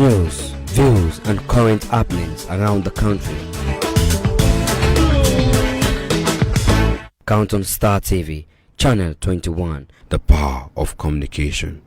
news, views, and current happenings around the country. Count on Star TV, Channel 21, the power of communication.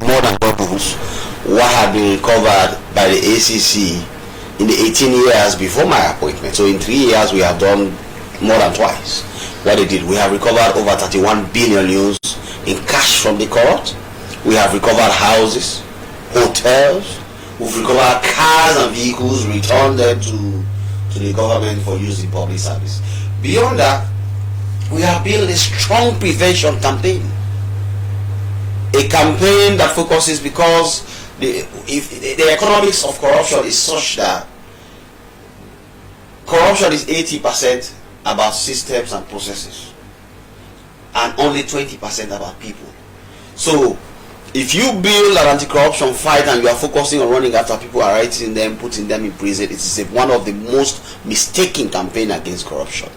more than doubles what had been recovered by the ACC in the 18 years before my appointment. So in 3 years we have done more than twice what they did. We have recovered over 31 billion euros in cash from the court. We have recovered houses, hotels, we've recovered cars and vehicles, returned them to the government for use in public service. Beyond that, we have built a strong prevention campaign. A campaign that focuses, because the economics of corruption is such that corruption is 80% about systems and processes and only 20% about people. So if you build an anti-corruption fight and you are focusing on running after people, arresting them, putting them in prison, it is one of the most mistaken campaigns against corruption.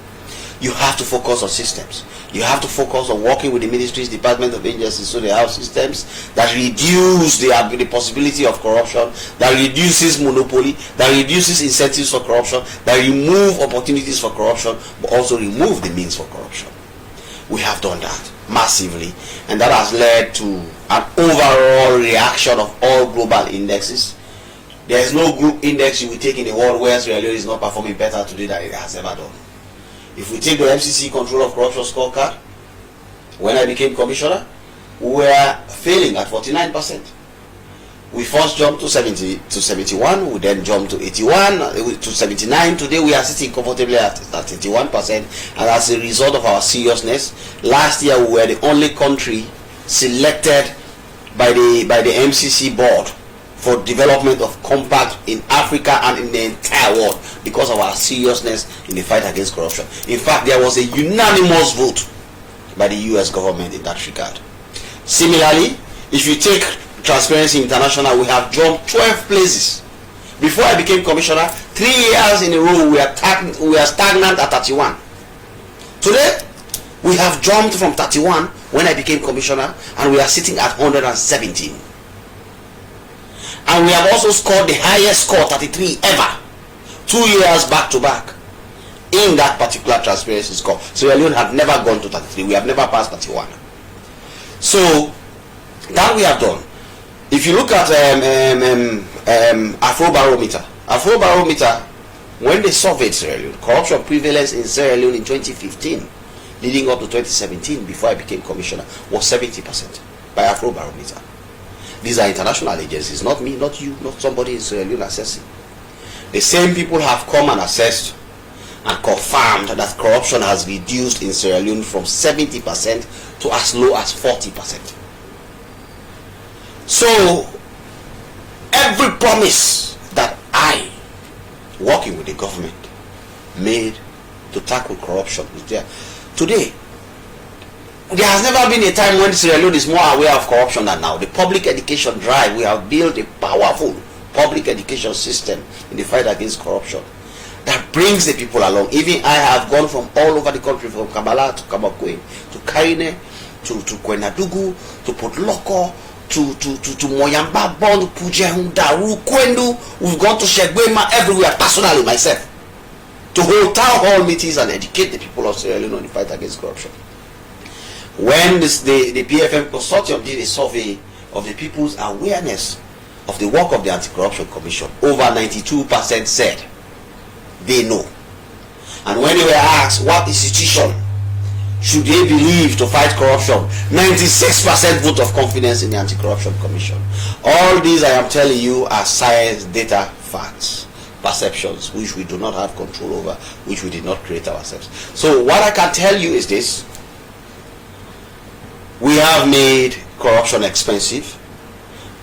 You have to focus on systems. You have to focus on working with the ministries, department of agencies, so they have systems that reduce the possibility of corruption, that reduces monopoly, that reduces incentives for corruption, that remove opportunities for corruption, but also remove the means for corruption. We have done that massively, and that has led to an overall reaction of all global indexes. There is no group index you will take in the world where Sierra Leone is not performing better today than it has ever done. If we take the MCC Control of Corruption scorecard, when I became commissioner, we were failing at 49%. We first jumped to 71, we then jumped to 81, to 79. Today we are sitting comfortably at 81%, and as a result of our seriousness, last year we were the only country selected by the MCC board for development of compact in Africa and in the entire world because of our seriousness in the fight against corruption. In fact, there was a unanimous vote by the US government in that regard. Similarly, if you take Transparency International, we have jumped 12 places. Before I became commissioner, 3 years in a row we are stagnant at 31. Today, we have jumped from 31 when I became commissioner, and we are sitting at 117. And we have also scored the highest score, 33 ever, 2 years back to back in that particular transparency score. Sierra Leone have never gone to 33. We have never passed 31. So that we have done. If you look at Afrobarometer, when they surveyed Sierra Leone, corruption prevalence in Sierra Leone in 2015, leading up to 2017, before I became commissioner, was 70% by Afrobarometer. These are international agencies, not me, not you, not somebody in Sierra Leone assessing. The same people have come and assessed and confirmed that corruption has reduced in Sierra Leone from 70% to as low as 40%. So, every promise that I, working with the government, made to tackle corruption is there. Today, there has never been a time when Sierra Leone is more aware of corruption than now. The public education drive, we have built a powerful public education system in the fight against corruption that brings the people along. Even I have gone from all over the country, from Kabala to Kamakwe, to Kaine, to Kwenadugu, to Port Loko, to Moyamba, Bond, Pujehun, Daru, Kwendu. We've gone to Shegbema, everywhere, personally myself, to hold town hall meetings and educate the people of Sierra Leone on the fight against corruption. When the PFM consortium did a survey of the people's awareness of the work of the Anti-Corruption Commission, over 92% said they know. And when they were asked what institution should they believe to fight corruption, 96% vote of confidence in the Anti-Corruption Commission. All these I am telling you are science, data, facts, perceptions, which we do not have control over, which we did not create ourselves. So what I can tell you is this: we have made corruption expensive.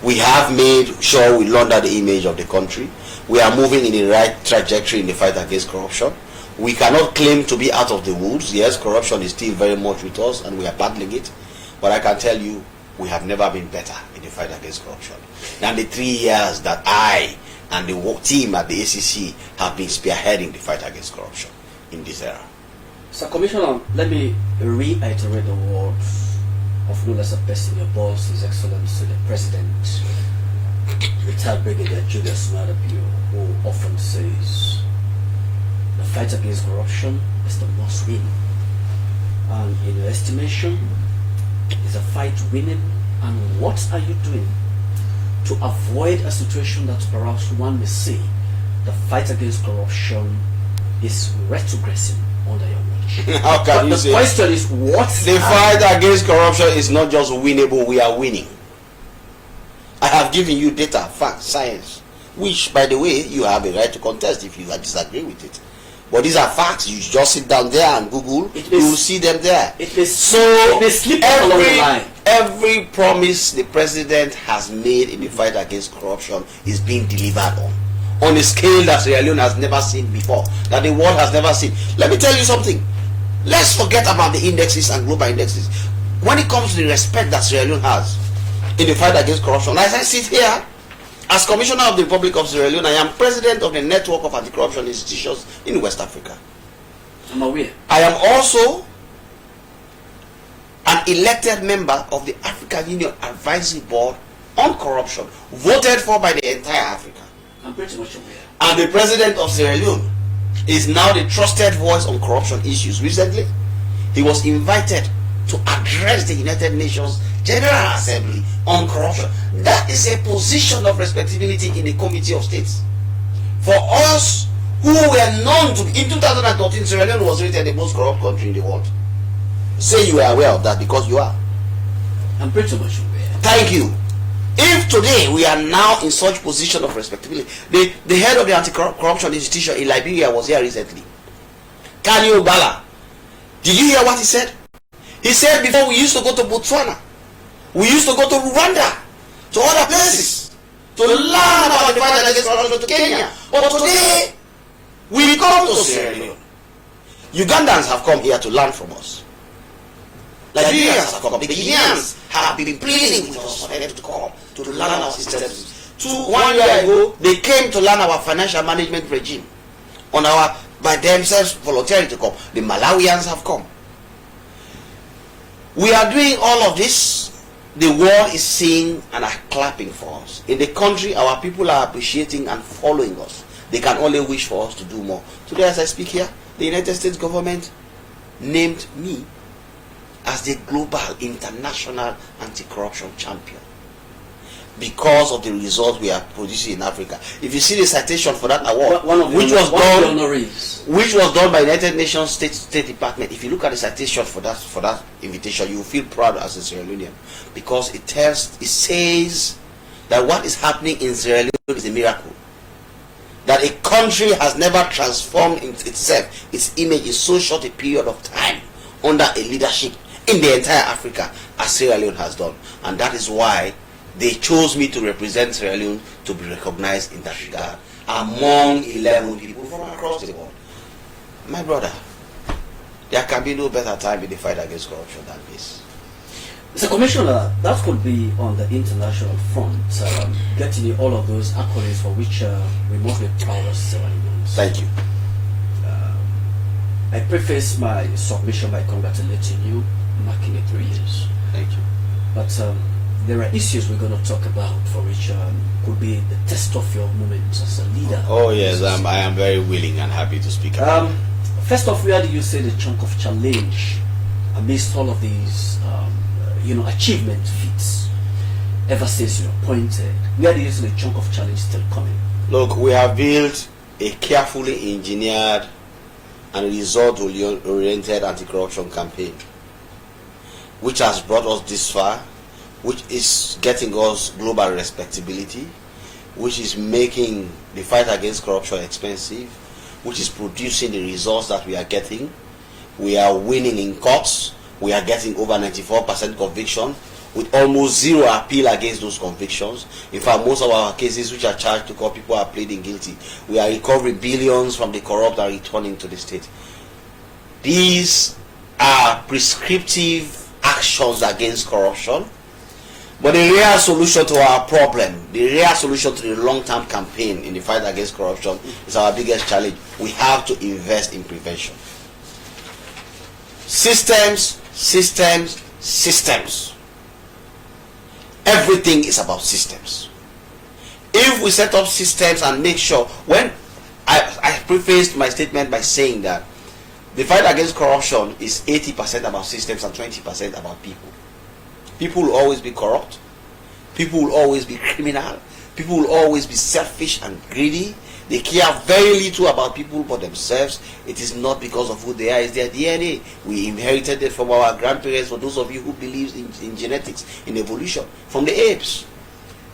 We have made sure we launder the image of the country. We are moving in the right trajectory in the fight against corruption. We cannot claim to be out of the woods. Yes, corruption is still very much with us and we are battling it. But I can tell you, we have never been better in the fight against corruption than the 3 years that I and the team at the ACC have been spearheading the fight against corruption in this era. So, Commissioner, let me reiterate the words of no less a person, your boss, His Excellency the President, retired Brigadier Julius Madapio, who often says the fight against corruption is the must win. And in your estimation, is a fight winning And what are you doing to avoid a situation that perhaps one may say the fight against corruption is retrogressing under your watch? How can you the say? question is, what The fight against corruption is not just winnable, we are winning. I have given you data, facts, science, which, by the way, you have a right to contest if you disagree with it. But these are facts. You just sit down there and Google, you will see them there. It is So every promise the president has made in the fight against corruption is being delivered on a scale that Sierra Leone has never seen before, that the world has never seen. Let me tell you something. Let's forget about the indexes and global indexes. When it comes to the respect that Sierra Leone has in the fight against corruption, as I sit here as Commissioner of the Republic of Sierra Leone, I am President of the Network of Anti-Corruption Institutions in West Africa. I'm aware. I am also an elected member of the African Union Advisory Board on Corruption, voted for by the entire Africa. I'm pretty much aware. And the President of Sierra Leone is now the trusted voice on corruption issues. Recently, he was invited to address the United Nations General Assembly on corruption. That is a position of respectability in the Committee of States. For us who were known to be, in 2013, Sierra Leone was rated the most corrupt country in the world. Say you are aware of that, because you are. I'm pretty much aware. Thank you. If today we are now in such position of respectability, the head of the anti-corruption institution in Liberia was here recently. Kanye Obala. Did you hear what he said? He said before we used to go to Botswana, we used to go to Rwanda, to other places, to learn about the fight against corruption, to Kenya. But today, we come to Sierra Leone. Ugandans have come here to learn from us. Nigerians have come. The Guineans have been pleading with us for them to come to learn our systems. 1 year ago, they came to learn our financial management regime by themselves volunteering to come. The Malawians have come. We are doing all of this. The world is seeing and are clapping for us. In the country, our people are appreciating and following us. They can only wish for us to do more. Today, as I speak here, the United States government named me as the global international anti-corruption champion because of the results we are producing in Africa. If you see the citation for that award, which was done by United Nations State Department, if you look at the citation for that invitation, you will feel proud as a Sierra Leonean, because it says that what is happening in Sierra Leone is a miracle. That a country has never transformed itself, its image in so short a period of time under a leadership in the entire Africa as Sierra Leone has done. And that is why they chose me to represent Sierra Leone to be recognized in that regard among 11 people from across the world. My brother, there can be no better time in the fight against corruption than this. Mr. Commissioner, that could be on the international front, getting all of those accolades for which we must be proud of Sierra Leoneans. Thank you. I preface my submission by congratulating you, marking it 3 years. Thank you. But there are issues we're going to talk about for which could be the test of your moments as a leader. Oh yes, I am very willing and happy to speak about it. First off, where do you say the chunk of challenge amidst all of these achievement feats ever since you're appointed? Where do you see the chunk of challenge still coming? Look, we have built a carefully engineered and result-oriented anti-corruption campaign, which has brought us this far, which is getting us global respectability, which is making the fight against corruption expensive, which is producing the results that we are getting. We are winning in courts. We are getting over 94% conviction with almost zero appeal against those convictions. In fact, most of our cases which are charged to court, people are pleading guilty. We are recovering billions from the corrupt and returning to the state. These are prescriptive actions against corruption. But the real solution to our problem, the real solution to the long-term campaign in the fight against corruption is our biggest challenge. We have to invest in prevention. Systems, systems, systems. Everything is about systems. If we set up systems and make sure, when I prefaced my statement by saying that the fight against corruption is 80% about systems and 20% about people. People will always be corrupt. People will always be criminal. People will always be selfish and greedy. They care very little about people but themselves. It is not because of who they are, it's their DNA. We inherited it from our grandparents, for those of you who believe in genetics, in evolution, from the apes.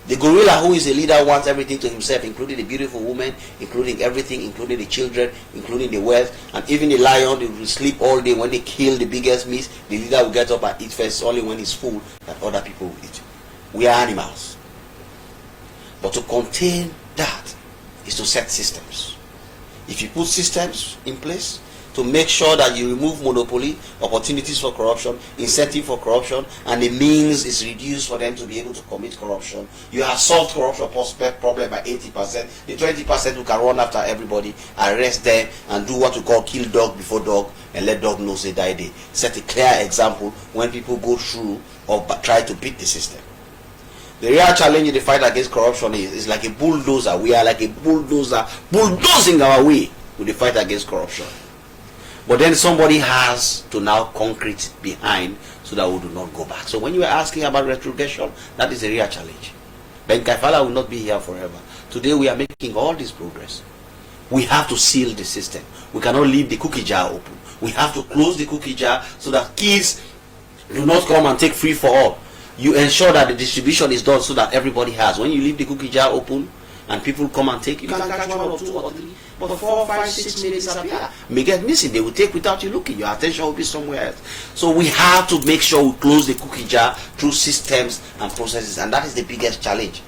The gorilla who is a leader wants everything to himself, including the beautiful woman, including everything, including the children, including the wealth, and even the lion. They will sleep all day. When they kill the biggest meat, the leader will get up and eat first, only when he's full that other people will eat. We are animals. But to contain that is to set systems. If you put systems in place to make sure that you remove monopoly, opportunities for corruption, incentive for corruption, and the means is reduced for them to be able to commit corruption, you have solved corruption problem by 80%. The 20% who can run after everybody, arrest them, and do what we call kill dog before dog, and let dog know say die day. Set a clear example when people go through or try to beat the system. The real challenge in the fight against corruption is like a bulldozer. We are like a bulldozer bulldozing our way with the fight against corruption. But then somebody has to now concrete behind so that we do not go back. So when you are asking about retrogression, that is a real challenge. Ben Kaifala will not be here forever. Today we are making all this progress. We have to seal the system. We cannot leave the cookie jar open. We have to close the cookie jar so that kids do not come and take free for all. You ensure that the distribution is done so that everybody has. When you leave the cookie jar open and people come and take, you can catch 1 or 2 or 3, but 4, 5, 6 minutes disappear. May get missing. They will take without you looking. Your attention will be somewhere else. So we have to make sure we close the cookie jar through systems and processes, and that is the biggest challenge.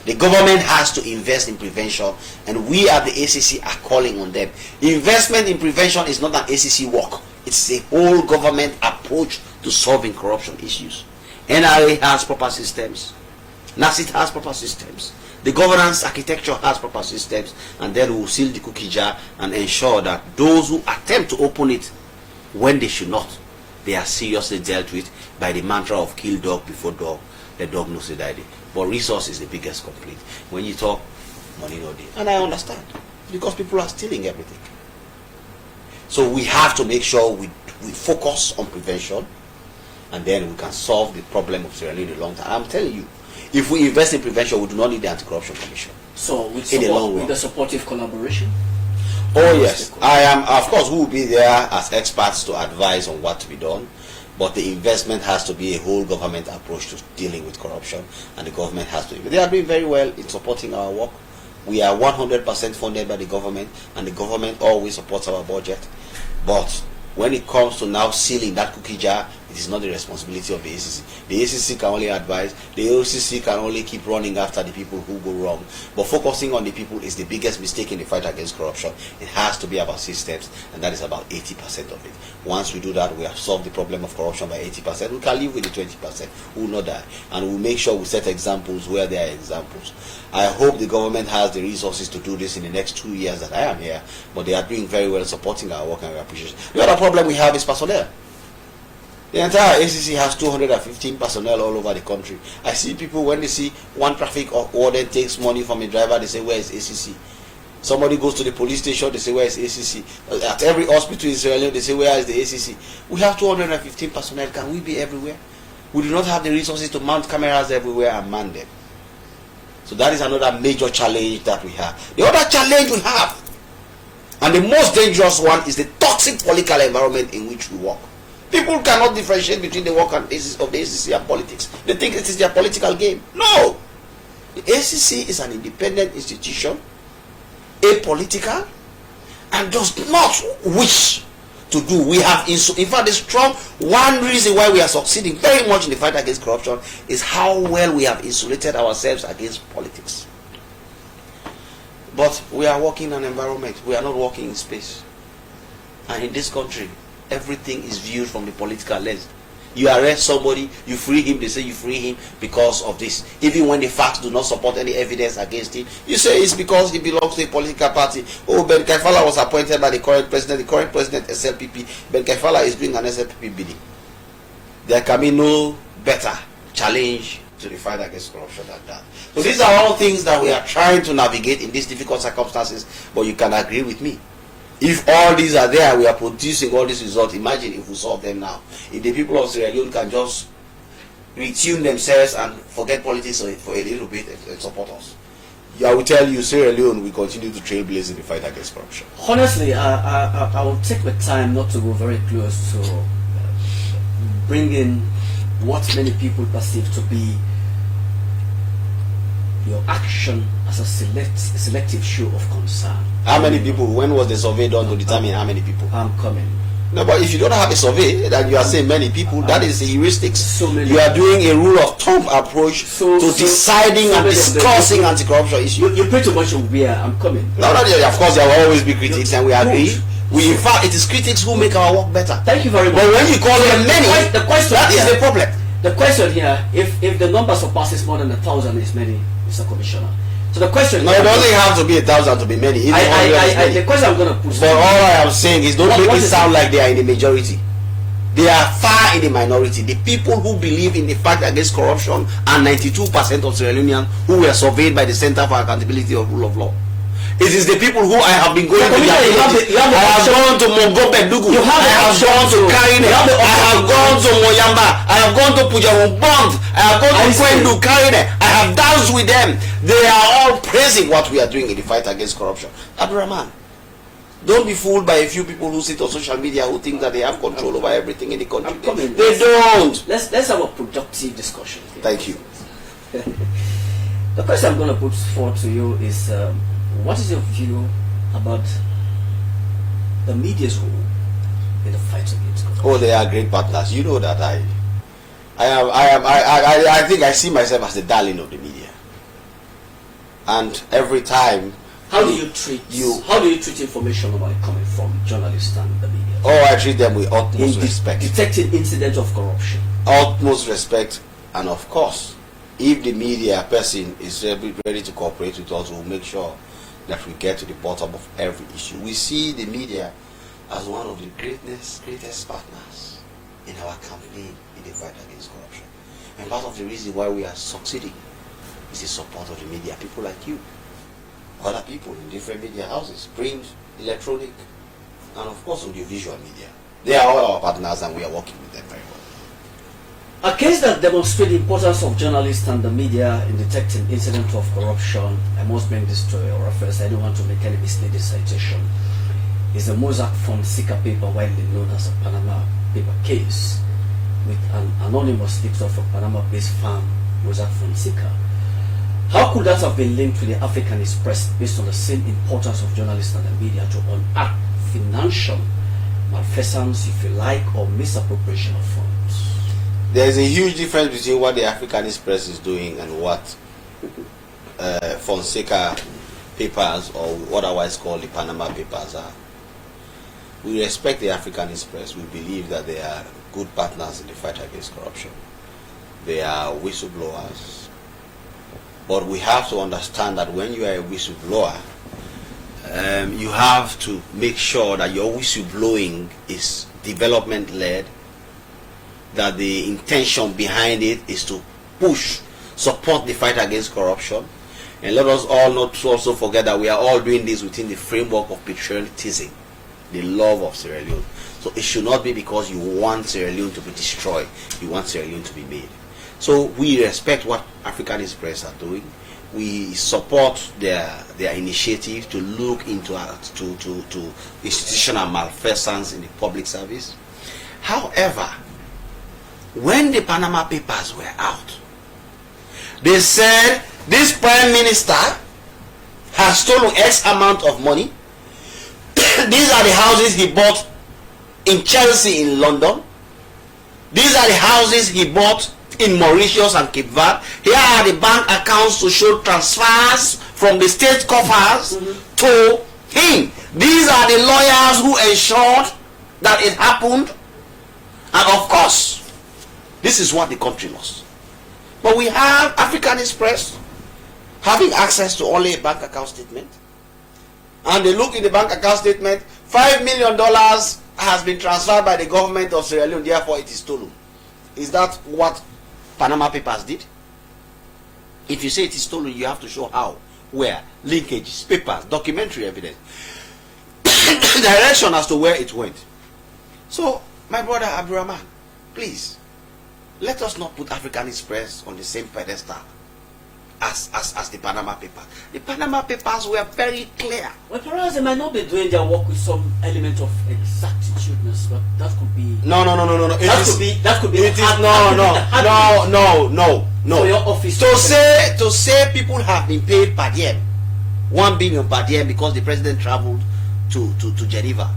The government has to invest in prevention, and we at the ACC are calling on them. Investment in prevention is not an ACC work. It's a whole government approach to solving corruption issues. NRA has proper systems. NACIT has proper systems. The governance architecture has proper systems, and then we will seal the cookie jar and ensure that those who attempt to open it when they should not, they are seriously dealt with by the mantra of kill dog before dog, the dog knows the daddy. But resource is the biggest complaint. When you talk, money no day. And I understand, because people are stealing everything. So we have to make sure we focus on prevention, and then we can solve the problem of Sierra Leone in the long term. I'm telling you, if we invest in prevention, we do not need the Anti-Corruption Commission. So with the supportive collaboration? Oh yes, I am. Of course, we will be there as experts to advise on what to be done. But the investment has to be a whole government approach to dealing with corruption, and the government has to. They are doing very well in supporting our work. We are 100% funded by the government, and the government always supports our budget. But when it comes to now sealing that cookie jar, it is not the responsibility of the ACC. The ACC can only advise. The OCC can only keep running after the people who go wrong. But focusing on the people is the biggest mistake in the fight against corruption. It has to be about systems, and that is about 80% of it. Once we do that, we have solved the problem of corruption by 80%. We can live with the 20%. We will not die. And we'll make sure we set examples where there are examples. I hope the government has the resources to do this in the next 2 years that I am here. But they are doing very well supporting our work, and we appreciate it. The other problem we have is personnel. The entire ACC has 215 personnel all over the country. I see people, when they see one traffic warden takes money from a driver, they say, where is ACC? Somebody goes to the police station, they say, where is ACC? At every hospital in Sierra Leone, they say, where is the ACC? We have 215 personnel. Can we be everywhere? We do not have the resources to mount cameras everywhere and man them. So that is another major challenge that we have. The other challenge we have, and the most dangerous one, is the toxic political environment in which we work. People cannot differentiate between the work and basis of the ACC and politics. They think it is their political game. No! The ACC is an independent institution, apolitical, and does not wish to do. We have, in fact, the strong one reason why we are succeeding very much in the fight against corruption is how well we have insulated ourselves against politics. But we are working in an environment, we are not working in space. And in this country, everything is viewed from the political lens. You arrest somebody, you free him, they say you free him because of this. Even when the facts do not support any evidence against him, you say it's because he belongs to a political party. Oh, Ben Kaifala was appointed by the current president SLPP. Ben Kaifala is doing an SLPP bidding. There can be no better challenge to the fight against corruption than that. So these are all things that we are trying to navigate in these difficult circumstances, but you can agree with me. If all these are there, we are producing all these results. Imagine if we solve them now. If the people of Sierra Leone can just retune themselves and forget politics for a little bit and support us. I will tell you, Sierra Leone will continue to trailblaze in the fight against corruption. Honestly, I will take my time not to go very close to bring in what many people perceive to be your action as a selective show of concern. How many people? When was the survey done to determine how many people? I'm coming. No, but if you don't have a survey that you are saying many people, that is heuristics. So many. You are doing a rule of thumb approach to deciding and discussing anti-corruption issues. You pretty much aware I'm coming. No, of course there will always be critics, and we agree. In fact, it is critics who make our work better. Thank you very much. But when you call them many, that is the problem. The question here, if the number surpasses more than 1,000 is many, Mr. Commissioner. So the question. No, it doesn't have to be 1,000 to be many. The question I'm going to put. But all I am saying is, don't make it sound like they are in the majority. They are far in the minority. The people who believe in the fight against corruption are 92% of Sierra Leoneans who were surveyed by the Center for Accountability of Rule of Law. It is the people who I have been going to their villages. I have gone to Mongopedugu. I have gone to Karine. I have gone to Moyamba. I have gone to Pujahumbond. I have gone to Kwendu, Karine. I have danced with them. They are all praising what we are doing in the fight against corruption. Abdurrahman, don't be fooled by a few people who sit on social media who think that they have control over everything in the country. They don't. Let's have a productive discussion here. Thank you. The question I'm going to put forward to you is, what is your view about the media's role in the fight against corruption? Oh, they are great partners. You know that I think I see myself as the darling of the media. And every time. How do you treat information normally coming from journalists and the media? Oh, I treat them with utmost respect. Detecting incidents of corruption. Utmost respect, and of course, if the media person is ready to cooperate with us, we'll make sure that we get to the bottom of every issue. We see the media as one of the greatest partners in our campaign in the fight against corruption. And part of the reason why we are succeeding is the support of the media, people like you, other people in different media houses, print, electronic, and of course audiovisual media. They are all our partners and we are working with them very well. A case that demonstrates the importance of journalists and the media in detecting incidents of corruption, I must bring this to your reference, I don't want to make any misleading citation, is the Mossack Fonseca paper, widely known as the Panama paper case, with an anonymous victim of a Panama-based firm, Mossack Fonseca. How could that have been linked to the Africanist press based on the same importance of journalists and the media to unearth financial malfeasance, if you like, or misappropriation of funds? There is a huge difference between what the Africanist press is doing and what Fonseca papers, or otherwise called the Panama papers, are. We respect the Africanist press. We believe that they are good partners in the fight against corruption. They are whistleblowers. But we have to understand that when you are a whistleblower, you have to make sure that your whistleblowing is development-led, that the intention behind it is to support the fight against corruption. And let us all not also forget that we are all doing this within the framework of patriotism, the love of Sierra Leone. So it should not be because you want Sierra Leone to be destroyed, you want Sierra Leone to be made. So we respect what Africanist press are doing. We support their initiative to look into to institutional malfeasance in the public service. However, when the Panama papers were out, they said this prime minister has stolen X amount of money. These are the houses he bought in Chelsea in London. These are the houses he bought in Mauritius and Cape Verde. Here are the bank accounts to show transfers from the state coffers to him. These are the lawyers who ensured that it happened. And of course, this is what the country lost. But we have Africanist press having access to only a bank account statement. And they look in the bank account statement, $5 million has been transferred by the government of Sierra Leone, therefore it is stolen. Is that what Panama papers did? If you say it is stolen, you have to show how, where, linkages, papers, documentary evidence, direction as to where it went. So, my brother Abdurrahman, please, let us not put African Express on the same pedestal as the Panama Papers. The Panama Papers were very clear. Well, perhaps they might not be doing their work with some element of exactitudeness, but that could be. No. That could be. It is no. For your office To say people have been paid per diem, 1 billion per diem because the president traveled to Geneva,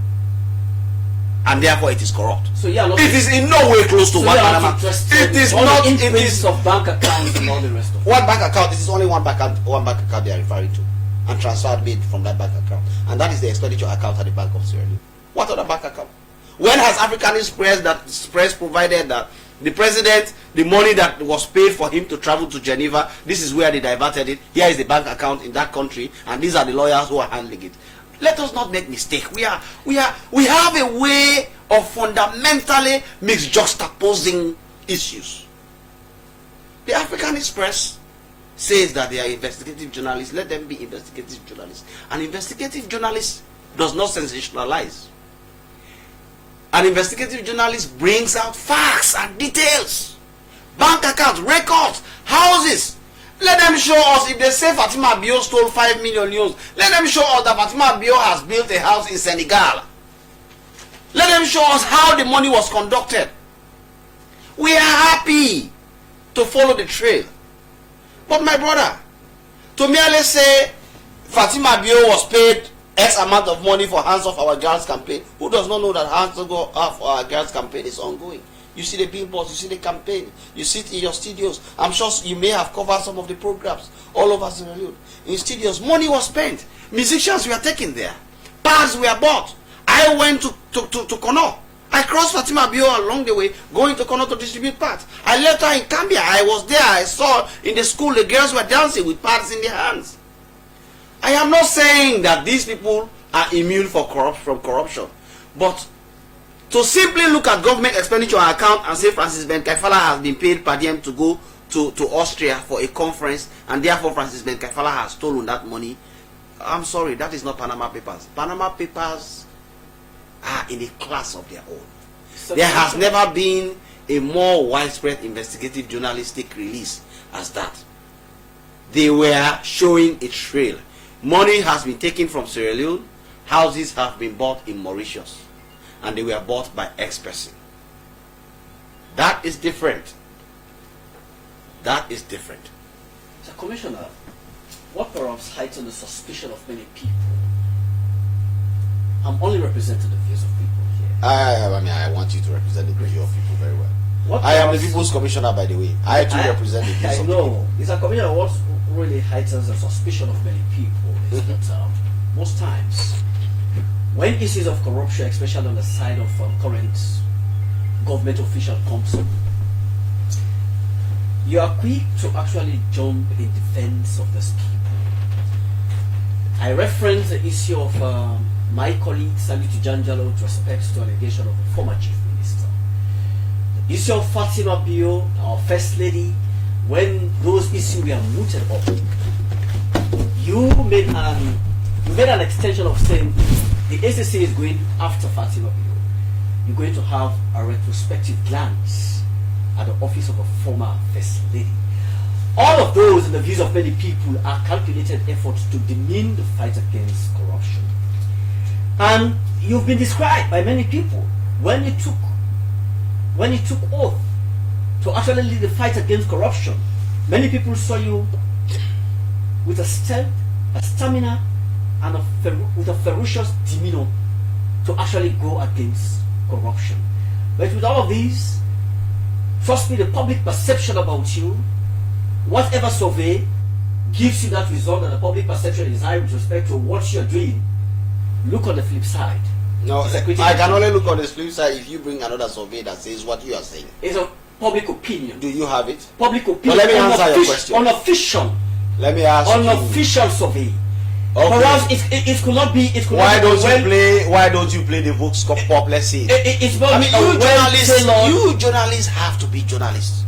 and therefore it is corrupt. So yeah, it is in no way close to what Panama. It is not. It is of bank accounts and all the rest of it. One bank account. This is only one bank account they are referring to, and transfer made from that bank account, and that is the expenditure account at the Bank of Sierra Leone. What other bank account? When has African Express provided that the president, the money that was paid for him to travel to Geneva, this is where they diverted it. Here is the bank account in that country, and these are the lawyers who are handling it. Let us not make mistake. We have a way of fundamentally juxtaposing issues. The African Express says that they are investigative journalists. Let them be investigative journalists. An investigative journalist does not sensationalize. An investigative journalist brings out facts and details, bank accounts, records, houses. Let them show us. If they say Fatima Bio stole 5 million euros, let them show us that Fatima Bio has built a house in Senegal. Let them show us how the money was conducted. We are happy to follow the trail. But my brother, to merely say Fatima Bio was paid X amount of money for Hands Off Our Girls campaign. Who does not know that Hands Off Our Girls campaign is ongoing? You see the billboards, you see the campaign, you sit in your studios. I'm sure you may have covered some of the programs all over Sierra Leone. In studios, money was spent. Musicians were taken there. Pads were bought. I went to Kono. I crossed Fatima Bio along the way, going to Kono to distribute pads. I left her in Cambia. I was there. I saw in the school the girls were dancing with pads in their hands. I am not saying that these people are immune from corruption, but to simply look at government expenditure account and say Francis Ben Kaifala has been paid per diem to go to Austria for a conference, and therefore Francis Ben Kaifala has stolen that money, I'm sorry, that is not Panama Papers. Panama Papers are in a class of their own. There has never been a more widespread investigative journalistic release as that. They were showing a trail. Money has been taken from Sierra Leone. Houses have been bought in Mauritius, and they were bought by ex-person. That is different. That is different. So, Commissioner, what perhaps heightened the suspicion of many people? I'm only representing the views of people here. I want you to represent the view of people very well. I am the People's Commissioner, by the way. I too represent the views of people. I know. It's a commissioner. What really heightens the suspicion of many people is that most times, when issues of corruption, especially on the side of current government official comes up, you are quick to actually jump in defense of these people. I reference the issue of my colleague Salitu Janjalo with respect to allegation of a former chief minister. The issue of Fatima Bio, our first lady, when those issues were mooted up, you made an extension of saying the SSA is going after Fatima Bio. You're going to have a retrospective glance at the office of a former first lady. All of those, in the views of many people, are calculated efforts to demean the fight against corruption. And you've been described by many people when you took oath to actually lead the fight against corruption. Many people saw you with a strength, a stamina, and with a ferocious demeanor to actually go against corruption. But with all of these, trust me, the public perception about you, whatever survey gives you that result that the public perception is high with respect to what you're doing, look on the flip side. No, I can only look on the flip side if you bring another survey that says what you are saying. It's a public opinion. Do you have it? Public opinion. Well, let me answer your question. Unofficial. Let me ask you. Unofficial survey. Okay. Perhaps it could not be. Why don't you play the Vox Pop? Let's see. You journalists have to be journalists.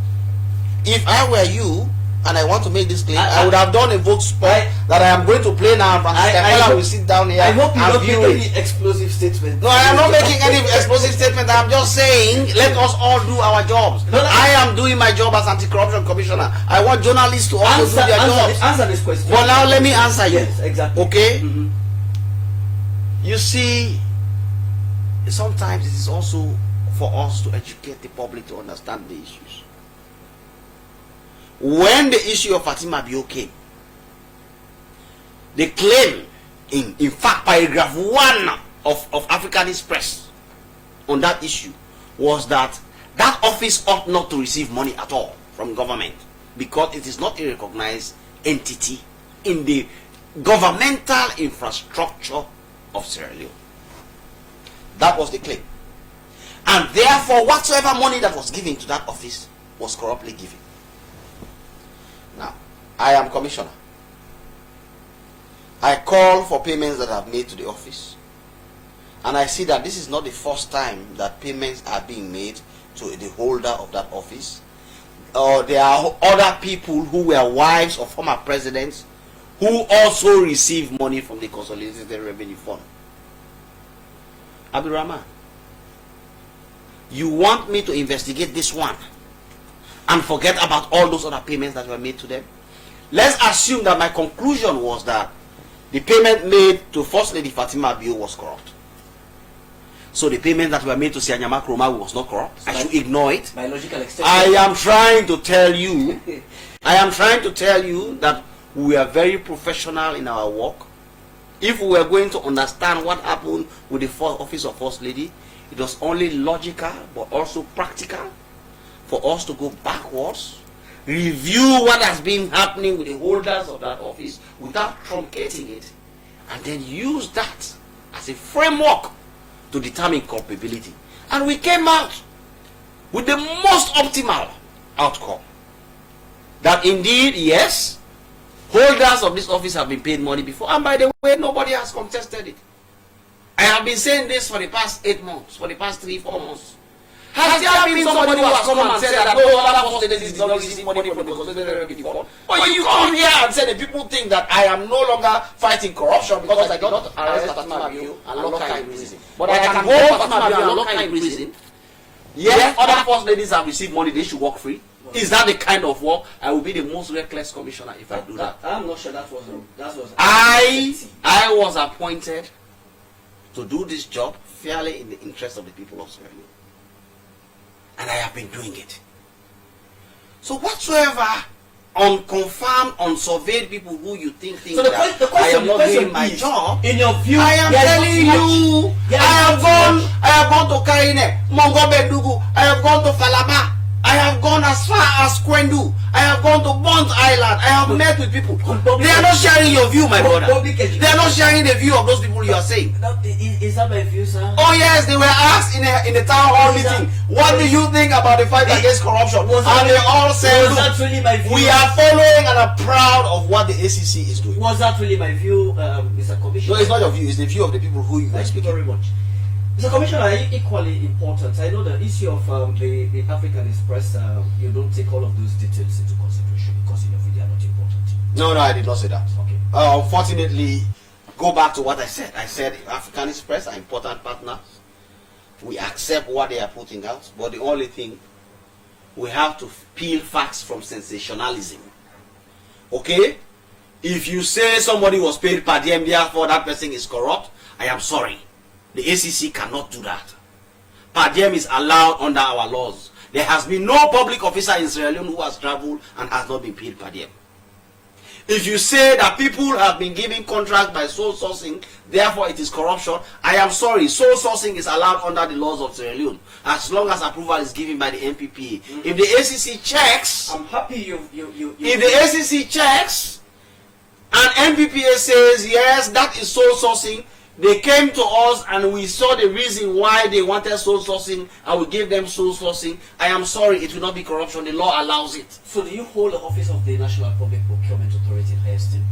If I were you and I want to make this claim, I would have done a Vox Pop that I am going to play now. Kaifala will sit down here. I hope you don't make any explosive statement. No, I am not making any explosive statement. I'm just saying, let us all do our jobs. I am doing my job as anti-corruption commissioner. I want journalists to also do their jobs. Answer this question. But now let me answer you. Yes, exactly. Okay? You see, sometimes it is also for us to educate the public to understand the issues. When the issue of Fatima Bio came, they claim in fact paragraph 1 of Africanist Press on that issue was that office ought not to receive money at all from government because it is not a recognized entity in the governmental infrastructure of Sierra Leone. That was the claim. And therefore whatsoever money that was given to that office was corruptly given. Now, I am commissioner. I call for payments that I've made to the office. And I see that this is not the first time that payments are being made to the holder of that office. There are other people who were wives of former presidents who also receive money from the Consolidated Revenue Fund. Abdurrahman, you want me to investigate this one and forget about all those other payments that were made to them? Let's assume that my conclusion was that the payment made to First Lady Fatima Bio was corrupt. So the payment that were made to Sianyama Kroma was not corrupt. I should ignore it. By logical extension. I am trying to tell you that we are very professional in our work. If we were going to understand what happened with the office of First Lady, it was only logical but also practical for us to go backwards, review what has been happening with the holders of that office without truncating it, and then use that as a framework to determine culpability. And we came out with the most optimal outcome. That indeed, yes, holders of this office have been paid money before, and by the way, nobody has contested it. I have been saying this for the past 8 months, for the past 3-4 months. Has there been somebody who has come and said that no other First Ladies did not receive money from the Consolidated Revenue Fund? But you come here and say the people think that I am no longer fighting corruption because I did not arrest Fatima Bio and lock her in prison. But I can hold Fatima Bio and lock her in prison. Yes, other First Ladies have received money, they should work free. Is that the kind of work? I will be the most reckless commissioner if I do that. I'm not sure that was I was appointed to do this job fairly in the interest of the people of Sierra Leone. And I have been doing it. So whatsoever unconfirmed, unsurveyed people who you think so that I am not doing my job, in your view, I am telling you, I have gone to Karine, Mongobedugu, I have gone to Falaba, I have gone as far as Kwendu, I have gone to Bond Island, I have met with people. They are not sharing your view, my brother. They are not sharing the view of those people you are saying. Is that my view, sir? Oh yes, they were asked in the town hall meeting, what do you think about the fight against corruption? And they all said, was that really my view? We are following and are proud of what the ACC is doing. Was that really my view, Mr. Commissioner? No, it's not your view, it's the view of the people who you are speaking. Thank you very much. Mr. Commissioner, equally important. I know the issue of the African Express, you don't take all of those details into consideration because in your view they are not important. No, I did not say that. Okay. Unfortunately, go back to what I said. I said African Express are important partners. We accept what they are putting out, but the only thing, we have to peel facts from sensationalism. Okay? If you say somebody was paid per diem, therefore that person is corrupt, I am sorry. The ACC cannot do that. Per diem is allowed under our laws. There has been no public officer in Sierra Leone who has traveled and has not been paid per diem. If you say that people have been given contracts by sole sourcing, therefore it is corruption, I am sorry. Sole sourcing is allowed under the laws of Sierra Leone as long as approval is given by the NPPA. If the ACC checks, I'm happy if the ACC checks and NPPA says yes, that is sole sourcing, they came to us and we saw the reason why they wanted sole sourcing and we gave them sole sourcing, I am sorry, it will not be corruption. The law allows it. So do you hold the office of the National Public Procurement Authority in high esteem?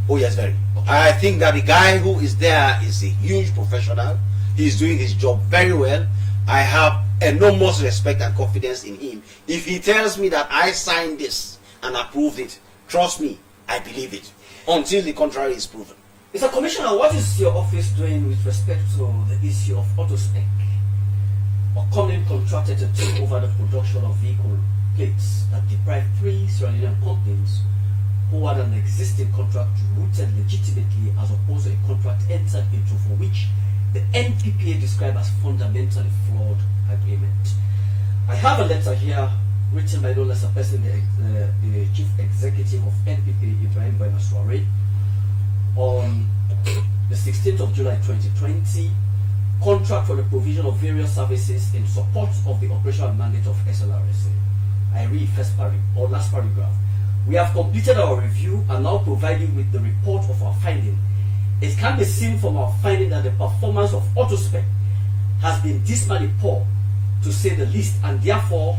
Oh yes, very. Okay. I think that the guy who is there is a huge professional. He's doing his job very well. I have enormous respect and confidence in him. If he tells me that I signed this and approved it, trust me, I believe it. Until the contrary is proven. Mr. Commissioner, what is your office doing with respect to the issue of auto-spec? or Comlink contracted to take over the production of vehicle plates that deprived 3 Sierra Leonean companies who had an existing contract rooted legitimately as opposed to a contract entered into for which the NPPA described as fundamentally flawed agreement. I have a letter here written by no less a person, the Chief Executive of NPPA, Ibrahim Bainaswari, on the 16th of July 2020, contract for the provision of various services in support of the operational mandate of SLRSA. I read last paragraph. We have completed our review and now provide you with the report of our finding. It can be seen from our finding that the performance of Autospec has been dismally poor, to say the least, and therefore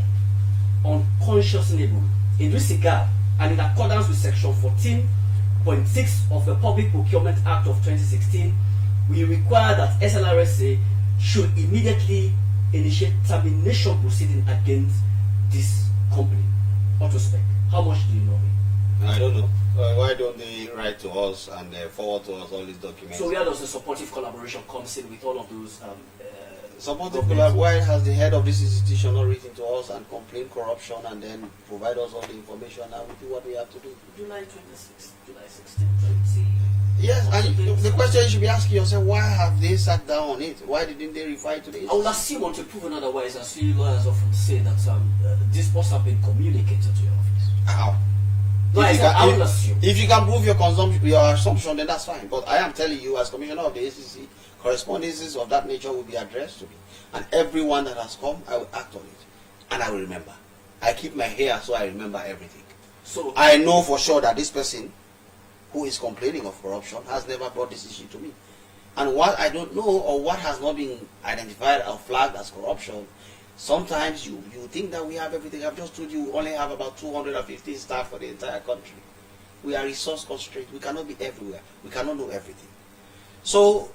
unconscionable. In this regard, and in accordance with Section 14.6 of the Public Procurement Act of 2016, we require that SLRSA should immediately initiate termination proceeding against this company, Autospec. How much do you know? I don't know. Why don't they write to us and forward to us all these documents? So where does the supportive collaboration comes in with all of those? Supportive collaboration. Why has the head of this institution not written to us and complained corruption and then provide us all the information and we do what we have to do? July 26, July 16, 20. Yes, and the question you should be asking yourself, why have they sat down on it? Why didn't they refer to this? I will assume until proven otherwise, as you lawyers often say, that this must have been communicated to your office. How? No, I will assume. If you can prove your assumption, then that's fine. But I am telling you, as Commissioner of the ACC, correspondences of that nature will be addressed to me. And everyone that has come, I will act on it. And I will remember. I keep my hair so I remember everything. So I know for sure that this person who is complaining of corruption has never brought this issue to me. And what I don't know or what has not been identified or flagged as corruption, sometimes you think that we have everything. I've just told you we only have about 250 staff for the entire country. We are resource constrained. We cannot be everywhere. We cannot know everything. So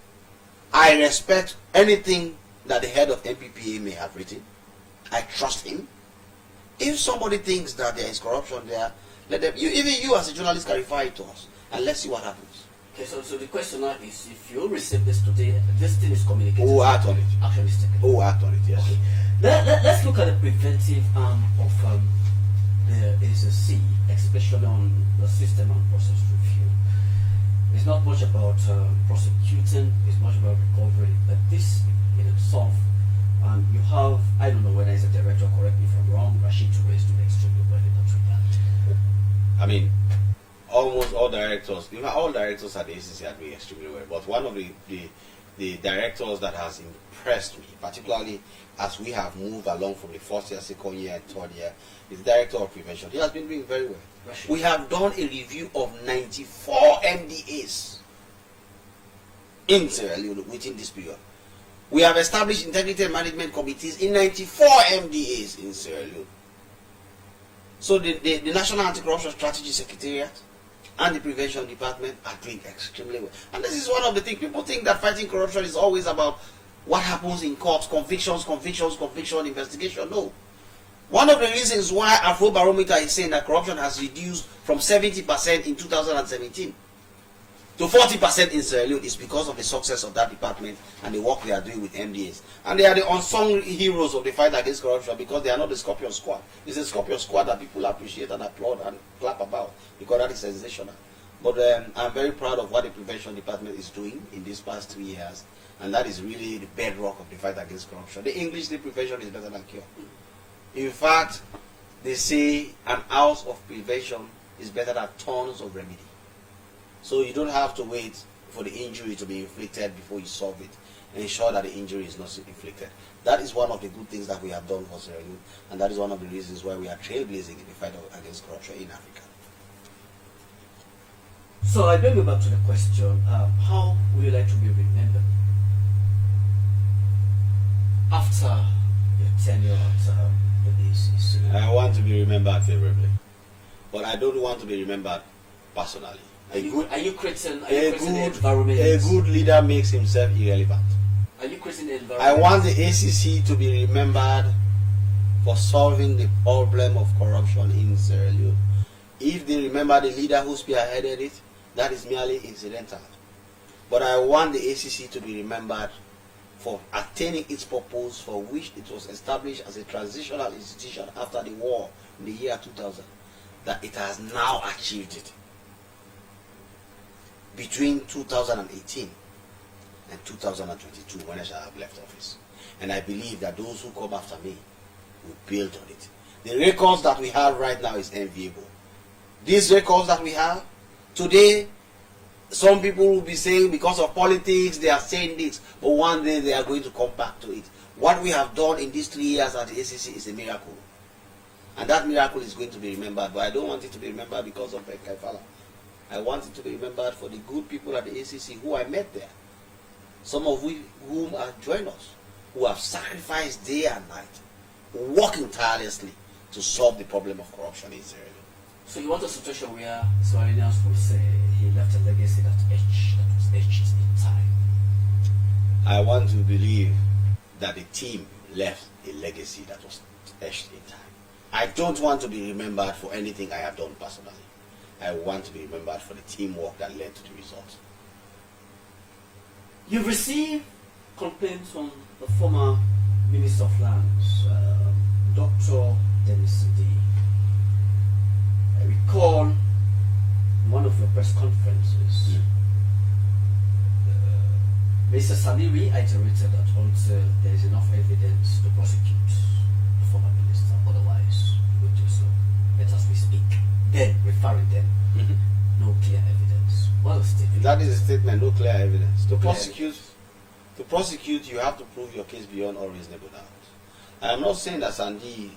I respect anything that the head of NPPA may have written. I trust him. If somebody thinks that there is corruption there, let them. Even you as a journalist can refer it to us, and let's see what happens. Okay, so the question now is, if you receive this today, this thing is communicated. Who act on it? Action is taken. Who act on it? Yes. Okay. Let's look at the preventive arm of the ACC, especially on the system and process review. It's not much about prosecuting, it's much about recovery, but this in itself, you have, I don't know whether it's a director, correct me if I'm wrong, Rashid Toure is doing extremely well in that regard. I mean, almost all directors, even all directors at the ACC are doing extremely well, but one of the directors that has impressed me, particularly as we have moved along from the first year, second year, and third year, is the director of prevention. He has been doing very well. Rashid. We have done a review of 94 MDAs in Sierra Leone within this period. We have established integrity and management committees in 94 MDAs in Sierra Leone. So the National Anti-Corruption Strategy Secretariat and the Prevention Department are doing extremely well. And this is one of the things, people think that fighting corruption is always about what happens in court, convictions, investigation. No. One of the reasons why Afrobarometer is saying that corruption has reduced from 70% in 2017 to 40% in Sierra Leone is because of the success of that department and the work they are doing with MDAs. And they are the unsung heroes of the fight against corruption because they are not the Scorpion Squad. It's a Scorpion Squad that people appreciate and applaud and clap about because that is sensational. But I'm very proud of what the Prevention Department is doing in these past 3 years, and that is really the bedrock of the fight against corruption. The English say prevention is better than cure. In fact, they say an ounce of prevention is better than tons of remedy. So you don't have to wait for the injury to be inflicted before you solve it. Ensure that the injury is not inflicted. That is one of the good things that we have done for Sierra Leone, and that is one of the reasons why we are trailblazing in the fight against corruption in Africa. So I bring you back to the question, how would you like to be remembered after your tenure at the ACC? I want to be remembered favorably, but I don't want to be remembered personally. Are you creating the environment? A good leader makes himself irrelevant. Are you creating the environment? I want the ACC to be remembered for solving the problem of corruption in Sierra Leone. If they remember the leader who spearheaded it, that is merely incidental. But I want the ACC to be remembered for attaining its purpose for which it was established as a transitional institution after the war in the year 2000, that it has now achieved it. Between 2018 and 2022, when I shall have left office. And I believe that those who come after me will build on it. The records that we have right now is enviable. These records that we have today, some people will be saying because of politics they are saying this, but one day they are going to come back to it. What we have done in these 3 years at the ACC is a miracle, and that miracle is going to be remembered. But I don't want it to be remembered because of Kaifala. I want it to be remembered for the good people at the ACC who I met there, some of whom have joined us, who have sacrificed day and night, working tirelessly to solve the problem of corruption in Sierra Leone. So you want a situation where Sierraleoneans will say he left a legacy that was etched in time? I want to believe that the team left a legacy that was etched in time. I don't want to be remembered for anything I have done personally. I want to be remembered for the teamwork that led to the results. You've received complaints from the former Minister of Lands, Dr. Dennis D. I recall one of your press conferences, Mr. Sani reiterated that until there is enough evidence to prosecute the former minister, otherwise we will do so. Let us we speak. Then, referring them, no clear evidence. What a statement. That is a statement, no clear evidence. To Clear prosecute, you have to prove your case beyond all reasonable doubt. I am not saying that Sandy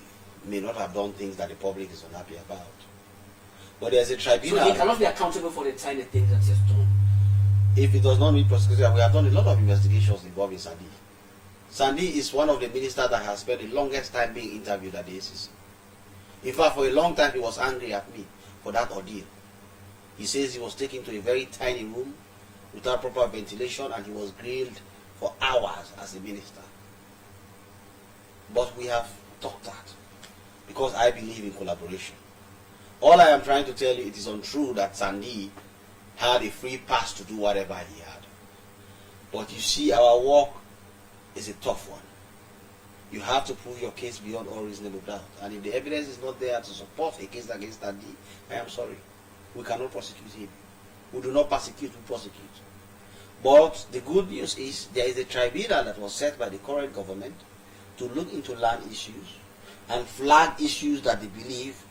may not have done things that the public is unhappy about. But there's a tribunal. So he cannot be accountable for the tiny things that he has done. If it does not meet prosecution, we have done a lot of investigations involving Sandy. Sandy is one of the ministers that has spent the longest time being interviewed at the ACC. In fact, for a long time, he was angry at me for that ordeal. He says he was taken to a very tiny room without proper ventilation and he was grilled for hours as a minister. But we have talked that because I believe in collaboration. All I am trying to tell you, it is untrue that Sandy had a free pass to do whatever he had. But you see, our work is a tough one. You have to prove your case beyond all reasonable doubt. And if the evidence is not there to support a case against Sandy, I am sorry. We cannot prosecute him. We do not persecute, we prosecute. But the good news is there is a tribunal that was set by the current government to look into land issues and flag issues that they believe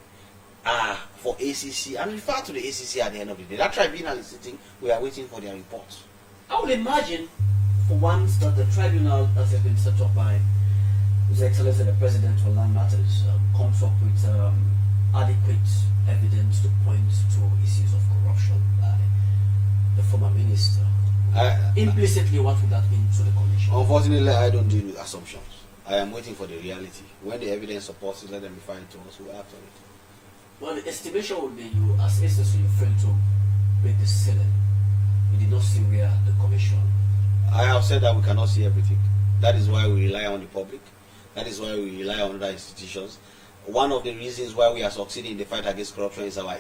are for ACC and refer to the ACC at the end of the day. That tribunal is sitting, we are waiting for their reports. I would imagine, for once, that the tribunal that has been set up by His Excellency the President on Land Matters comes up with adequate evidence to point to issues of corruption by the former minister. Implicitly, what would that mean to the Commission? Unfortunately, I don't deal with assumptions. I am waiting for the reality. When the evidence supports it, let them refer it to us. We'll act on it. Well, the estimation would be you, as instance, you failed to break the ceiling. You did not see where the Commission. I have said that we cannot see everything. That is why we rely on the public. That is why we rely on other institutions. One of the reasons why we are succeeding in the fight against corruption is our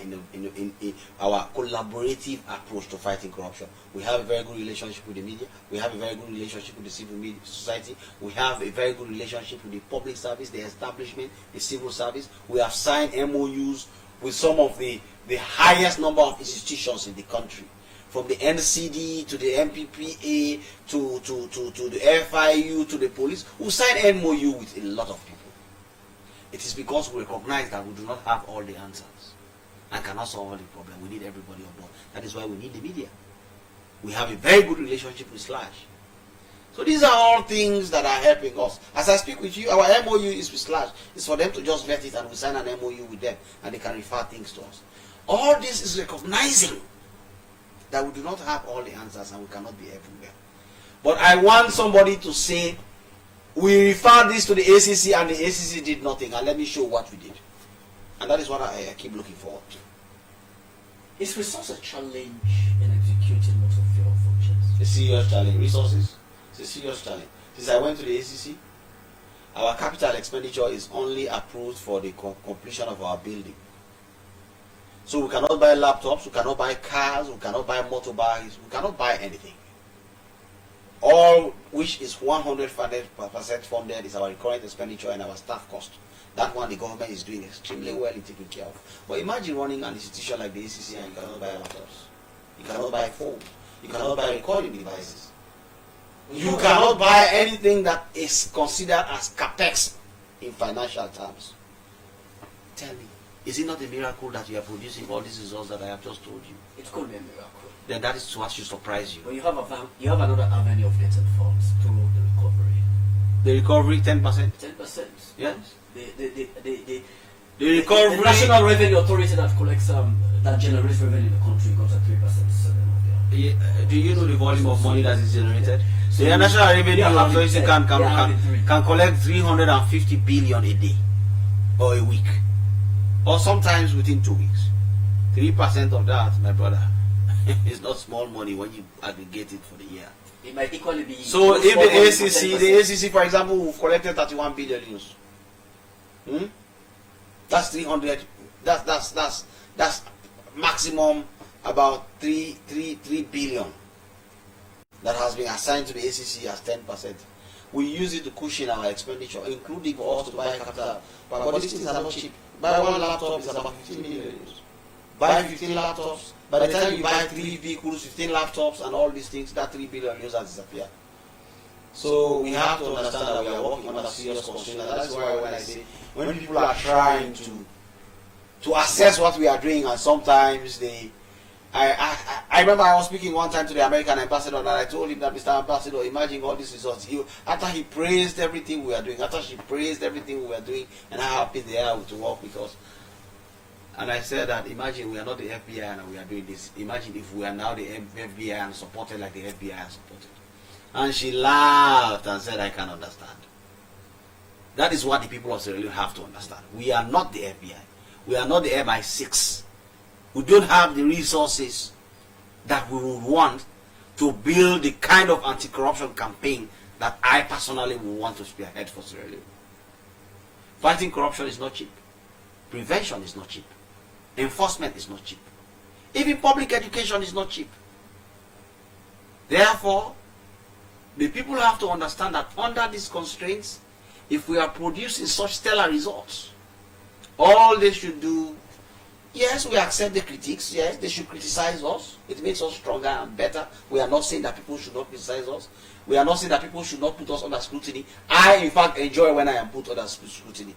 our collaborative approach to fighting corruption. We have a very good relationship with the media. We have a very good relationship with the civil society. We have a very good relationship with the public service, the establishment, the civil service. We have signed MOUs with some of the highest number of institutions in the country. From the NCD to the MPPA to the FIU to the police, we signed MOU with a lot of people. It is because we recognize that we do not have all the answers and cannot solve all the problems. We need everybody on board. That is why we need the media. We have a very good relationship with Slash. So these are all things that are helping us. As I speak with you, our MOU is with Slash. It's for them to just vet it and we sign an MOU with them and they can refer things to us. All this is recognizing that we do not have all the answers and we cannot be everywhere. But I want somebody to say, we referred this to the ACC and the ACC did nothing, and let me show what we did. And that is what I keep looking forward to. Is resource a challenge in executing most of your functions? A serious challenge. Resources, it's a serious challenge. Since I went to the ACC, our capital expenditure is only approved for the completion of our building. So we cannot buy laptops, we cannot buy cars, we cannot buy motorbikes, we cannot buy anything. all which is 100% funded is our recurrent expenditure and our staff cost. That one the government is doing extremely well in taking care of. But imagine running an institution like the ACC and you cannot buy laptops, you cannot buy phones, you cannot buy recording devices, you cannot buy anything that is considered as capex in financial terms. Tell me, is it not a miracle that you are producing all these results that I have just told you? It could be a miracle. Then that is what should surprise you. But you have another avenue of getting funds through the recovery. The recovery 10%. 10%. Yes. The recovery. The National Revenue Authority that collects that generates revenue in the country got a 3%. Do you know the volume of money that is generated? So the National Revenue Authority can collect 350 billion a day or a week, or sometimes within 2 weeks. 3% of that, my brother, is not small money when you aggregate it for the year. It might equally be. So if the ACC, for example, we've collected 31 billion euros. That's 300. That's maximum about 3 billion that has been assigned to the ACC as 10%. We use it to cushion our expenditure, including for us to buy capital. But these things are not cheap. Buy one laptop is about 15 million euros. Buy 15 laptops. By the time you buy 3 vehicles, 15 laptops, and all these things, that 3 billion euros has disappeared. So we have to understand that we are working under serious constraints. And that's why when I say, when people are trying to assess what we are doing, and sometimes I remember I was speaking one time to the American ambassador, and I told him that, Mr. Ambassador, imagine all these results. After he praised everything we are doing, after she praised everything we are doing, and how happy they are to work with us. And I said that, imagine we are not the FBI and we are doing this. Imagine if we are now the FBI and supported like the FBI is supported. And she laughed and said, I can understand. That is what the people of Sierra Leone have to understand. We are not the FBI. We are not the MI6. We don't have the resources that we would want to build the kind of anti-corruption campaign that I personally would want to spearhead for Sierra Leone. Fighting corruption is not cheap. Prevention is not cheap. Enforcement is not cheap. Even public education is not cheap. Therefore, the people have to understand that under these constraints, if we are producing such stellar results, all they should do, yes, we accept the critics, yes, they should criticize us. It makes us stronger and better. We are not saying that people should not criticize us. We are not saying that people should not put us under scrutiny. I, in fact, enjoy when I am put under scrutiny.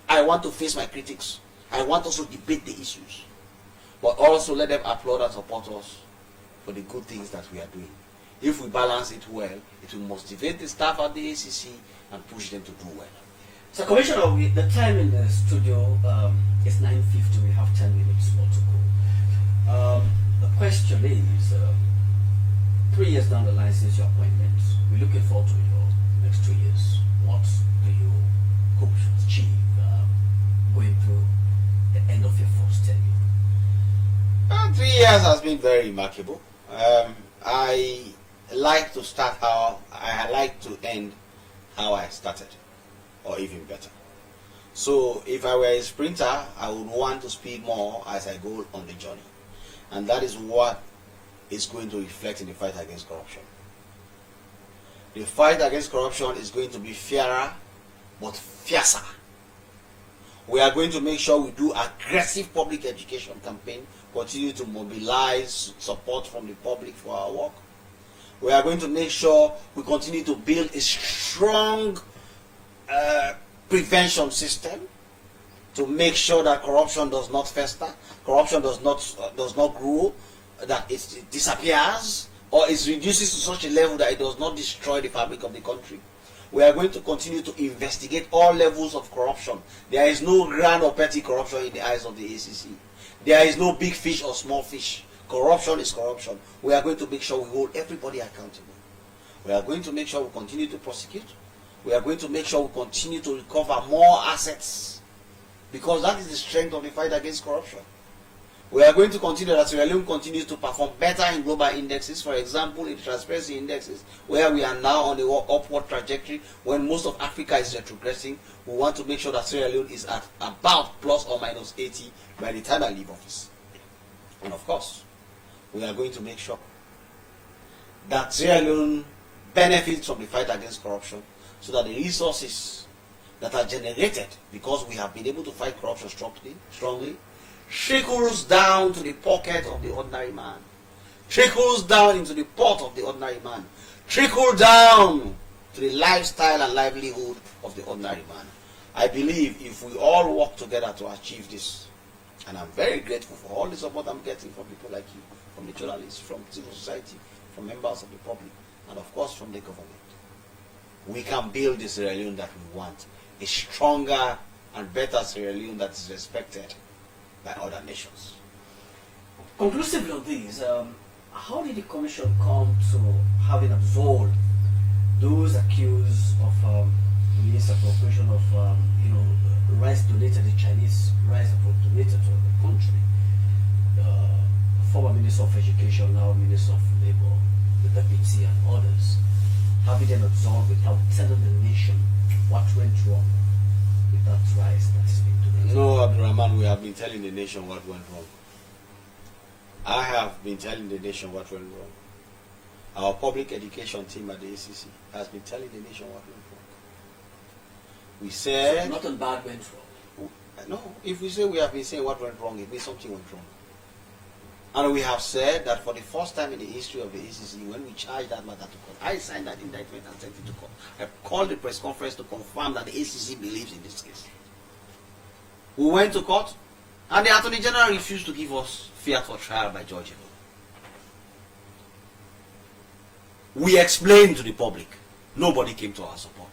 I want to face my critics. I want us to debate the issues. But also let them applaud and support us for the good things that we are doing. If we balance it well, it will motivate the staff at the ACC and push them to do well. So, Commissioner, the time in the studio is 9:50. We have 10 minutes more to go. The question is, 3 years down the line since your appointment, we're looking forward to your next 2 years. What do you hope to achieve going through the end of your first tenure? 3 years has been very remarkable. I like to start how I like to end how I started, or even better. So if I were a sprinter, I would want to speed more as I go on the journey. And that is what is going to reflect in the fight against corruption. The fight against corruption is going to be fairer, but fiercer. We are going to make sure we do aggressive public education campaign, continue to mobilize support from the public for our work. We are going to make sure we continue to build a strong prevention system to make sure that corruption does not fester, corruption does not grow, that it disappears or it reduces to such a level that it does not destroy the fabric of the country. We are going to continue to investigate all levels of corruption. There is no grand or petty corruption in the eyes of the ACC. There is no big fish or small fish. Corruption is corruption. We are going to make sure we hold everybody accountable. We are going to make sure we continue to prosecute. We are going to make sure we continue to recover more assets, because that is the strength of the fight against corruption. We are going to continue that Sierra Leone continues to perform better in global indexes, for example, in transparency indexes, where we are now on the upward trajectory when most of Africa is retrogressing. We want to make sure that Sierra Leone is at about plus or minus 80 by the time I leave office. And of course, we are going to make sure that Sierra Leone benefits from the fight against corruption, so that the resources that are generated because we have been able to fight corruption strongly trickles down to the pocket of the ordinary man, trickles down into the pot of the ordinary man, trickle down to the lifestyle and livelihood of the ordinary man. I believe if we all work together to achieve this, and I'm very grateful for all the support I'm getting from people like you, from the journalists, from civil society, from members of the public, and of course from the government, we can build the Sierra Leone that we want, a stronger and better Sierra Leone that is respected by other nations. Conclusively on this, how did the commission come to having absolved those accused of misappropriation of rice donated, the Chinese rice donated to the country? Former Minister of Education, now Minister of Labour, the Deputy and others, having them absolved without telling the nation what went wrong with that rice that is being donated. No, Abdurrahman, we have been telling the nation what went wrong. I have been telling the nation what went wrong. Our public education team at the ACC has been telling the nation what went wrong. We said... So nothing bad went wrong. No, if we say we have been saying what went wrong, it means something went wrong. And we have said that for the first time in the history of the ACC, when we charged that matter to court, I signed that indictment and sent it to court. I called the press conference to confirm that the ACC believes in this case. We went to court, and the Attorney General refused to give us fiat for trial by George Elo. We explained to the public. Nobody came to our support.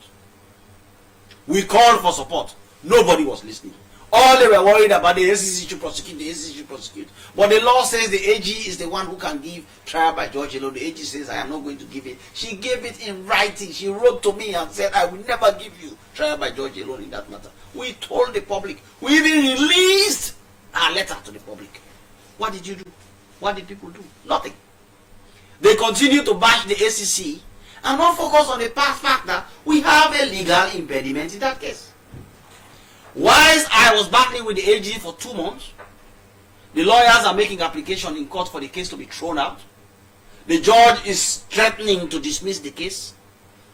We called for support. Nobody was listening. All they were worried about, the ACC should prosecute, the ACC should prosecute. But the law says the AG is the one who can give trial by George Elo. The AG says, I am not going to give it. She gave it in writing. She wrote to me and said, I will never give you trial by George Elo in that matter. We told the public. We even released our letter to the public. What did you do? What did people do? Nothing. They continue to bash the ACC and not focus on the fact that we have a legal impediment in that case. Whilst I was battling with the AG for 2 months, the lawyers are making application in court for the case to be thrown out. The judge is threatening to dismiss the case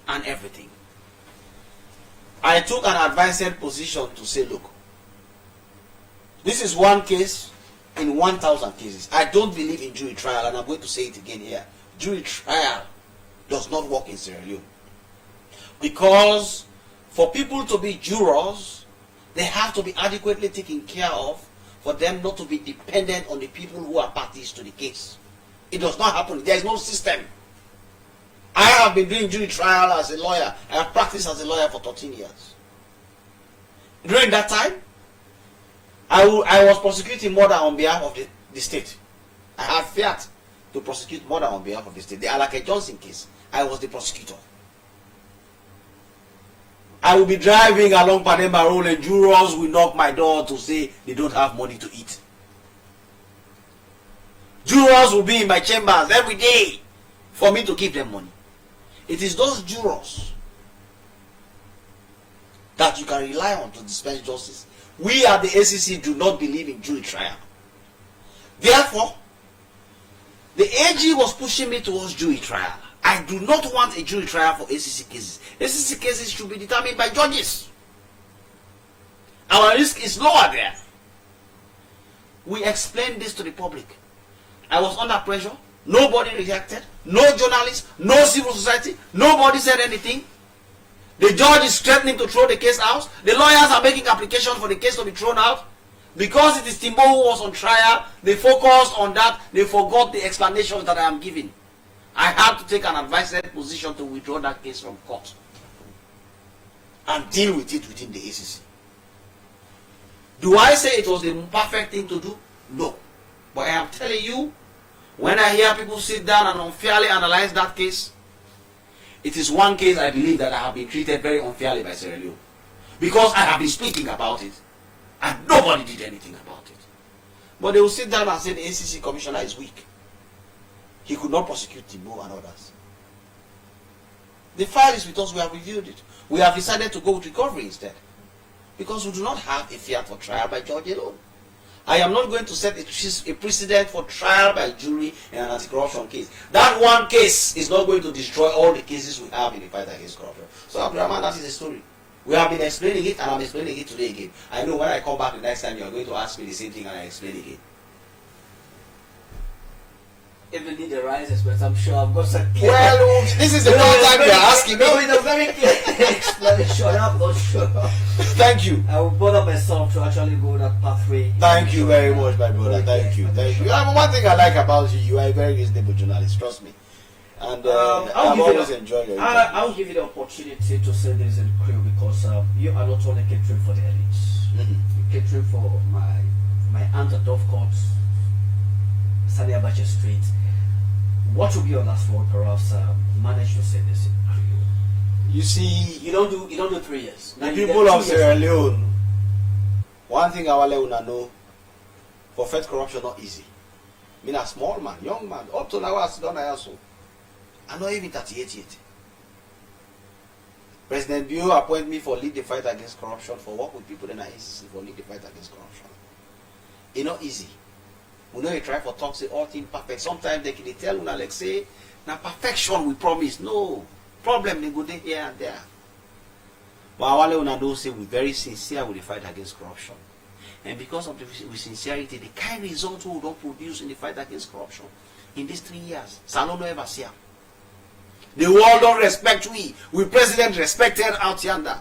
and everything. I took an advised position to say, look, this is one case in 1,000 cases. I don't believe in jury trial, and I'm going to say it again here. Jury trial does not work in Sierra Leone. Because for people to be jurors, they have to be adequately taken care of for them not to be dependent on the people who are parties to the case. It does not happen. There is no system. I have been doing jury trial as a lawyer. I have practiced as a lawyer for 13 years. During that time, I was prosecuting murder on behalf of the state. I had fiat to prosecute murder on behalf of the state. The Alake Johnson case, I was the prosecutor. I will be driving along Panemba Road and jurors will knock my door to say they don't have money to eat. Jurors will be in my chambers every day for me to give them money. It is those jurors that you can rely on to dispense justice. We at the ACC do not believe in jury trial. Therefore, the AG was pushing me towards jury trial. I do not want a jury trial for ACC cases. ACC cases should be determined by judges. Our risk is lower there. We explained this to the public. I was under pressure. Nobody reacted. No journalists, no civil society. Nobody said anything. The judge is threatening to throw the case out. The lawyers are making applications for the case to be thrown out. Because it is Timbo who was on trial, they focused on that. They forgot the explanations that I am giving. I had to take an advised position to withdraw that case from court and deal with it within the ACC. Do I say it was the perfect thing to do? No. But I am telling you, when I hear people sit down and unfairly analyze that case, it is one case I believe that I have been treated very unfairly by Sierra Leone. Because I have been speaking about it and nobody did anything about it. But they will sit down and say the ACC commissioner is weak. He could not prosecute Timbo and others. The file is with us. We have reviewed it. We have decided to go with recovery instead. Because we do not have a fiat for trial by George alone. I am not going to set a precedent for trial by jury in an anti-corruption case. That one case is not going to destroy all the cases we have in the fight against corruption. So Abdurrahman, that is the story. We have been explaining it, and I'm explaining it today again. I know when I come back the next time, you are going to ask me the same thing, and I explain again. Even need the rises, but I'm sure I've got some. Well, this is the first time you are asking me. No, it's a very clear explanation. I'm not sure. Thank you. I will bother myself to actually go that pathway. Thank you very much, my brother. Thank you. Thank you. One thing I like about you, you are a very reasonable journalist. Trust me. And I've always enjoyed your interviews. I'll give you the opportunity to say this in Creole because you are not only catering for the elites. You're catering for my aunt at Dove Court, Sani Abacha Street. What will be your last word? Perhaps manage to say this in Creole. You see, You don't do 3 years. the people of Sierra Leone, one thing I want to know, for fight corruption not easy. I mean, a small man, young man, up to now I sit down also. I'm not even 38 yet. President Bio appointed me for lead the fight against corruption, for work with people in the ICC for lead the fight against corruption. It's not easy. We know you try for talk, say all things perfect. Sometimes they can tell una like say, now perfection we promise. No. Problem they go there here and there. But I want to say we're very sincere with the fight against corruption. And because of the sincerity, the kind of results we don't produce in the fight against corruption in these 3 years, Salon no ever see them. The world don't respect we. We president respected out yonder.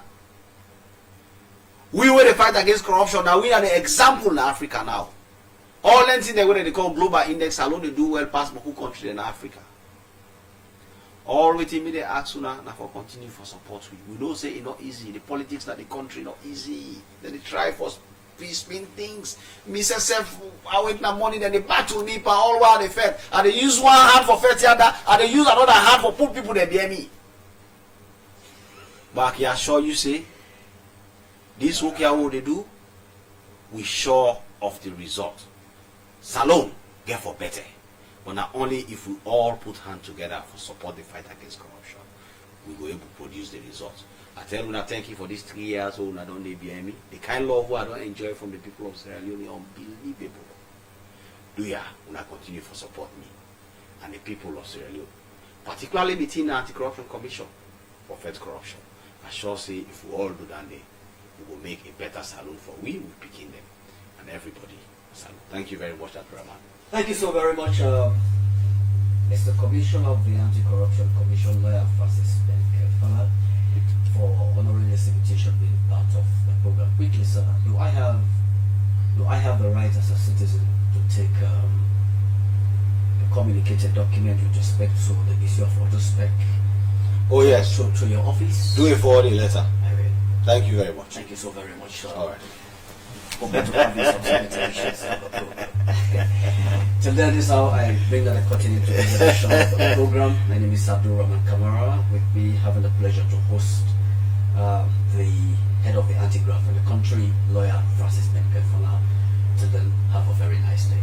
We were the fight against corruption. Now we are the example in Africa now. All anything they call global index alone they do well past who country in Africa. All within me they ask now for continue for support. We don't say it's not easy. The politics that the country not easy. Then they try for peace mean things. Me self I wait na money then they battle me for all while they fed. And they use one hand for fed other and they use another hand for put people they bear me. But I can assure you say this work here what they do, we sure of the result. Salon get for better. But not only if we all put hands together for support the fight against corruption, we will able to produce the results. I tell you, thank you for these 3 years. Oh, I don't need me. The kind of love I don't enjoy from the people of Sierra Leone, unbelievable. Do ya? Una continue for support me and the people of Sierra Leone, particularly between the Anti-Corruption Commission for fight corruption. I sure say if we all do that, we will make a better salon for we will picking them and everybody. Salon. Thank you very much, Dr. Rahman. Thank you so very much, Mr. Commissioner of the Anti-Corruption Commission, Lawyer Francis Ben Kaifala, for honoring this invitation being part of the program. Quickly, sir, do I have the right as a citizen to take a communicated document with respect to the issue of auto spec? Oh yes. To your office? Do it for the letter. I will. Thank you very much. Thank you so very much, sir. All right. Hope to have you subsequent issues of the program. Till then, this is how I bring that a continue to the introduction of the program. My name is Abdul Rahman Kamara. With me, having the pleasure to host the head of the anti-graft in the country, Lawyer Francis Ben Kaifala. Till then, have a very nice day.